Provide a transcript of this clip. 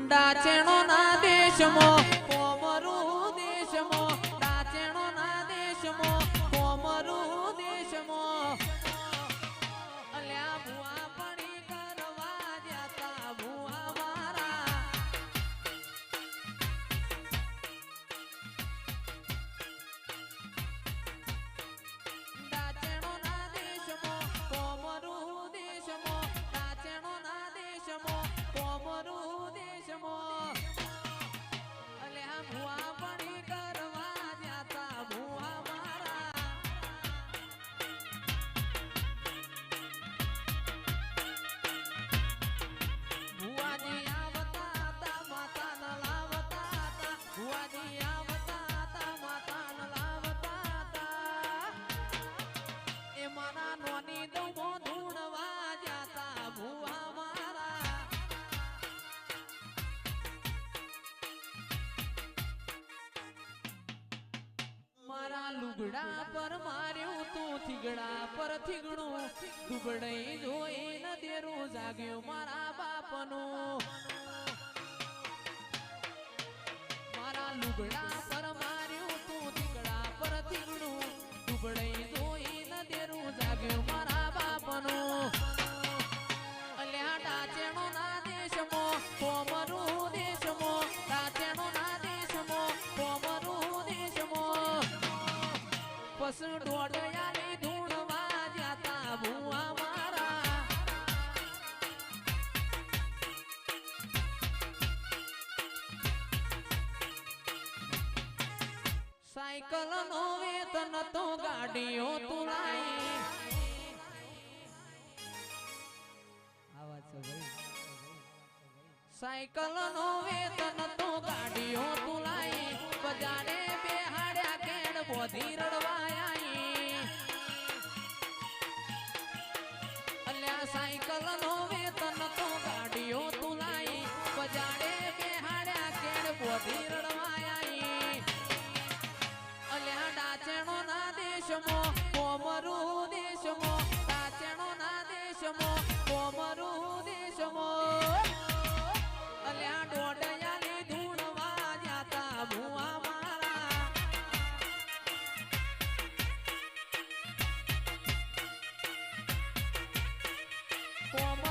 ડાચેણો ના દેશમાં કોમરું દેશમાં ડાચેણો ના દેશમાં કોમરું દેશમાં અલ્યા ભુવા પડી કરવા જતા ભુવા મારા ડાચેણો ના દેશમાં કોમરું દેશમાં ડાચેણો ના દેશમાં કોમરું દેશમાં અલ્યા ભુવા પડી કરવા જતા ભુવા મારા ભુવાજી આવતા તા માતા ન લાવતા તા ભુવાજી આવતા તા માતા ન લાવતા તા એ મારા નોની દઉં ધૂણવા જતા ભુવા મારા મારા લુગડા પર માર્યું તું થીગડા પર થીગડું દુબડાઈ જોઈ ન દેરું જાગ્યું મારા બાપનું મારા લુગડા પર માર્યું તું થીગડા પર થીગડું દુબડાઈ જોઈ ન દેરું જાગ્યું મારા બાપનું અલ્યા ડાચેણો ના દેશમાં કોમરું દેશમાં ડાચેણો ના દેશમાં કોમરું દેશમાં પસ ડોડયાની ધૂણવા જતા ભુવા મારા સાયકલ નો વેતન તો ગાડીઓ તુલાઈ સાયકલ નો વેતન તો ગાડીઓ તુલાઈ બજારે બેહાડ્યા કેડ બોધી રડવાયા અલ્યા સાયકલ નો વેતન તો ગાડીઓ તુલાઈ બજારે બેહાડ્યા કેડ બોધી રડવાયા અલ્યા ડાચેણો ના દેશમાં કોમરું દેશમાં ડાચેણો ના દેશમાં કોમરું દેશમાં અલ્યા ડોડયાની ધૂણવા જતા ભુવા મારા કોમ